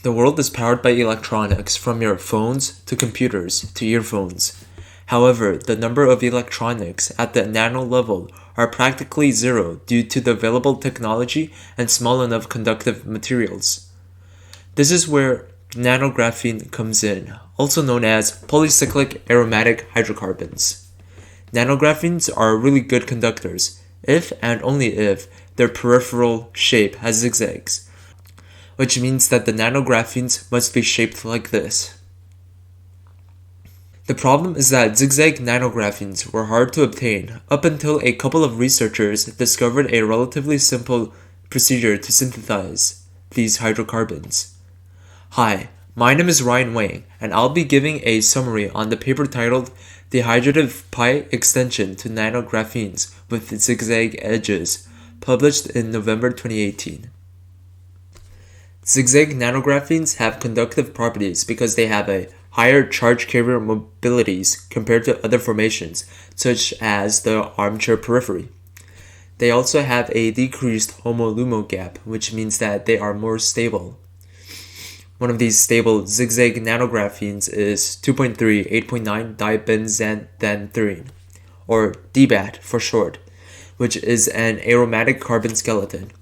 The world is powered by electronics, from your phones to computers to earphones. However, the number of electronics at the nano level are practically zero due to the available technology and small enough conductive materials. This is where nanographene comes in, also known as polycyclic aromatic hydrocarbons. Nanographenes are really good conductors, if and only if their peripheral shape has zigzags, which means that the nanographenes must be shaped like this. The problem is that zigzag nanographenes were hard to obtain up until a couple of researchers discovered a relatively simple procedure to synthesize these hydrocarbons. Hi, my name is Ryan Wang, and I'll be giving a summary on the paper titled Dehydrative Pi Extension to Nanographenes with Zigzag Edges, published in November 2018. Zigzag nanographenes have conductive properties because they have a higher charge carrier mobilities compared to other formations, such as the armature periphery. They also have a decreased HOMO-LUMO gap, which means that they are more stable. One of these stable zigzag nanographenes is 2.3 8.9 dibenzanthanurine, or DBAT for short, which is an aromatic carbon skeleton.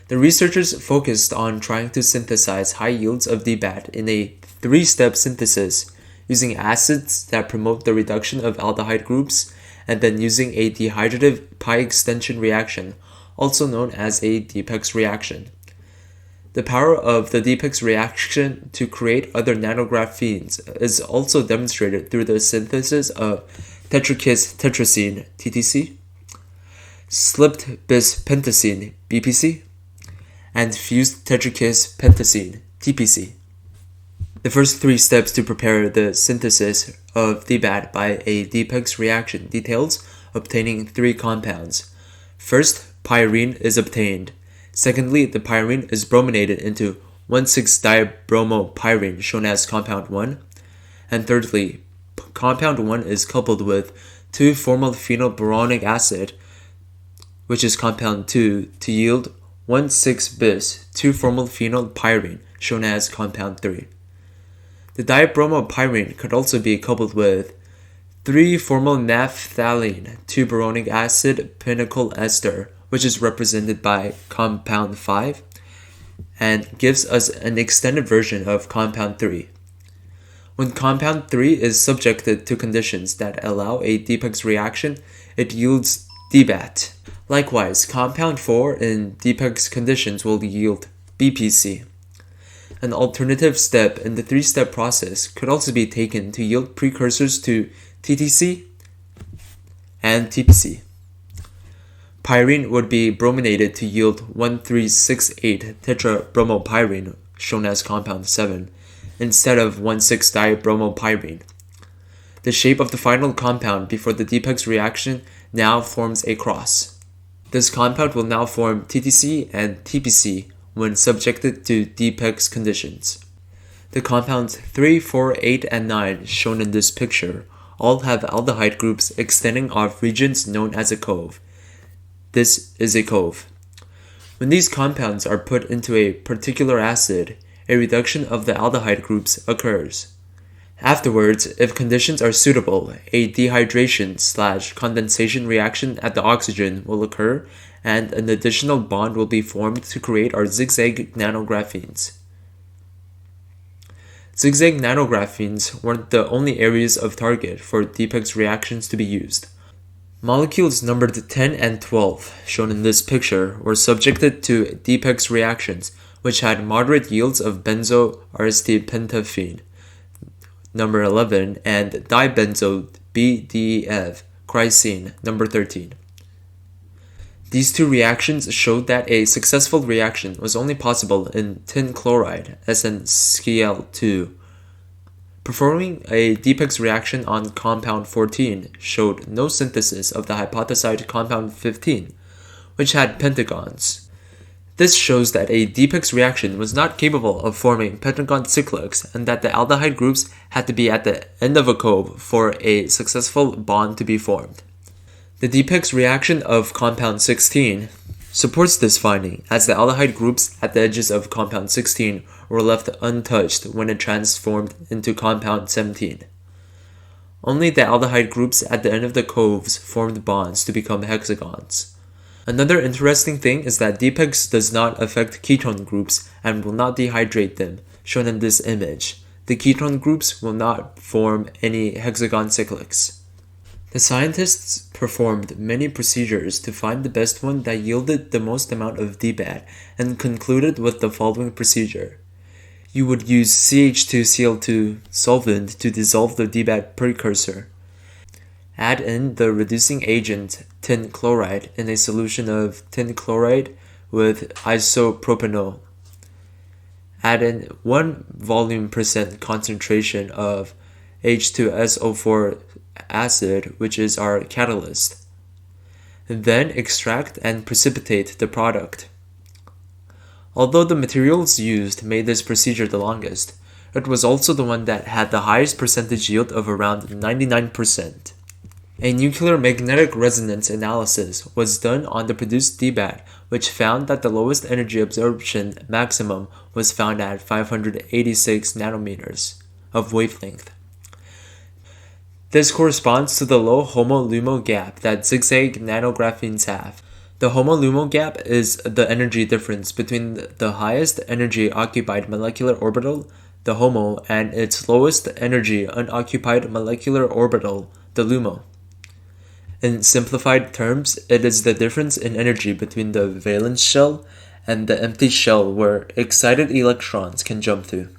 The researchers focused on trying to synthesize high yields of DBAT in a three-step synthesis using acids that promote the reduction of aldehyde groups and then using a dehydrative pi extension reaction, also known as a Dieppex reaction. The power of the Dieppex reaction to create other nanographenes is also demonstrated through the synthesis of tetrakis tetracene (TTC), slipped bis pentacene (BPC), and fused tetrakis pentacene (TPC). The first three steps to prepare the synthesis of DBAT by a Dieppex reaction details obtaining three compounds. First, pyrene is obtained. Secondly, the pyrene is brominated into 1,6-dibromopyrene, shown as compound 1. And thirdly, compound 1 is coupled with 2-formylphenylboronic acid, which is compound 2, to yield 1,6-bis 2-formylphenylpyrene, shown as compound 3. The dibromopyrene could also be coupled with 3-formylnaphthalene 2-boronic acid pinnacle ester, which is represented by compound 5, and gives us an extended version of compound 3. When compound 3 is subjected to conditions that allow a Dieppex reaction, it yields DBAT. Likewise, compound 4 in Dieppex conditions will yield BPC. An alternative step in the three-step process could also be taken to yield precursors to TTC and TPC. Pyrene would be brominated to yield 1,368 tetrabromopyrene, shown as compound 7, instead of 1,6-dibromopyrene. The shape of the final compound before the Dieppex reaction now forms a cross. This compound will now form TTC and TPC when subjected to Dieppex conditions. The compounds 3, 4, 8, and 9 shown in this picture all have aldehyde groups extending off regions known as a cove. This is a cove. When these compounds are put into a particular acid, a reduction of the aldehyde groups occurs. Afterwards, if conditions are suitable, a dehydration/condensation reaction at the oxygen will occur and an additional bond will be formed to create our zigzag nanographenes. Zigzag nanographenes weren't the only areas of target for Dieppex reactions to be used. Molecules numbered 10 and 12, shown in this picture, were subjected to Dieppex reactions, which had moderate yields of benzo-aristipentaphene, number 11, and dibenzo BDEF, chrysene, number 13. These two reactions showed that a successful reaction was only possible in tin chloride, SnCl2. Performing a Dieppex reaction on compound 14 showed no synthesis of the hypothesized compound 15, which had pentagons. This shows that a Dieppex reaction was not capable of forming pentagon cyclics and that the aldehyde groups had to be at the end of a cove for a successful bond to be formed. The Dieppex reaction of compound 16 supports this finding, as the aldehyde groups at the edges of compound 16 were left untouched when it transformed into compound 17. Only the aldehyde groups at the end of the coves formed bonds to become hexagons. Another interesting thing is that DPEG does not affect ketone groups and will not dehydrate them, shown in this image. The ketone groups will not form any hexagon cyclics. The scientists performed many procedures to find the best one that yielded the most amount of DBAT and concluded with the following procedure. You would use CH2Cl2 solvent to dissolve the DBAT precursor. Add in the reducing agent tin chloride in a solution of tin chloride with isopropanol. Add in 1 volume % concentration of H2SO4 acid, which is our catalyst. Then extract and precipitate the product. Although the materials used made this procedure the longest, it was also the one that had the highest percentage yield of around 99%. A nuclear magnetic resonance analysis was done on the produced DBAT, which found that the lowest energy absorption maximum was found at 586 nanometers of wavelength. This corresponds to the low HOMO-LUMO gap that zigzag nanographenes have. The HOMO-LUMO gap is the energy difference between the highest energy occupied molecular orbital, the HOMO, and its lowest energy unoccupied molecular orbital, the LUMO. In simplified terms, it is the difference in energy between the valence shell and the empty shell where excited electrons can jump to.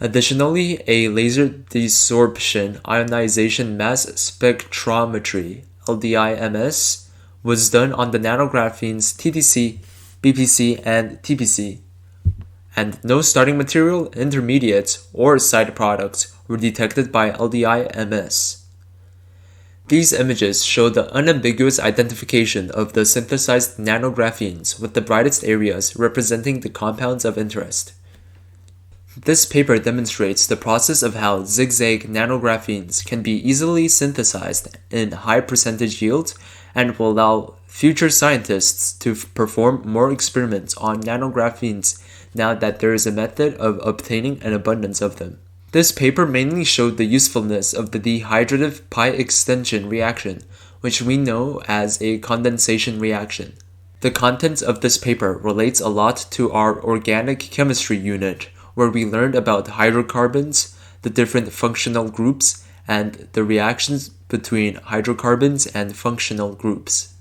Additionally, a laser desorption ionization mass spectrometry (LDIMS) was done on the nanographenes TTC, BPC, and TPC, and no starting material, intermediates, or side products were detected by LDIMS. These images show the unambiguous identification of the synthesized nanographenes with the brightest areas representing the compounds of interest. This paper demonstrates the process of how zigzag nanographenes can be easily synthesized in high percentage yields and will allow future scientists to perform more experiments on nanographenes now that there is a method of obtaining an abundance of them. This paper mainly showed the usefulness of the dehydrative pi extension reaction, which we know as a condensation reaction. The contents of this paper relates a lot to our organic chemistry unit, where we learned about hydrocarbons, the different functional groups, and the reactions between hydrocarbons and functional groups.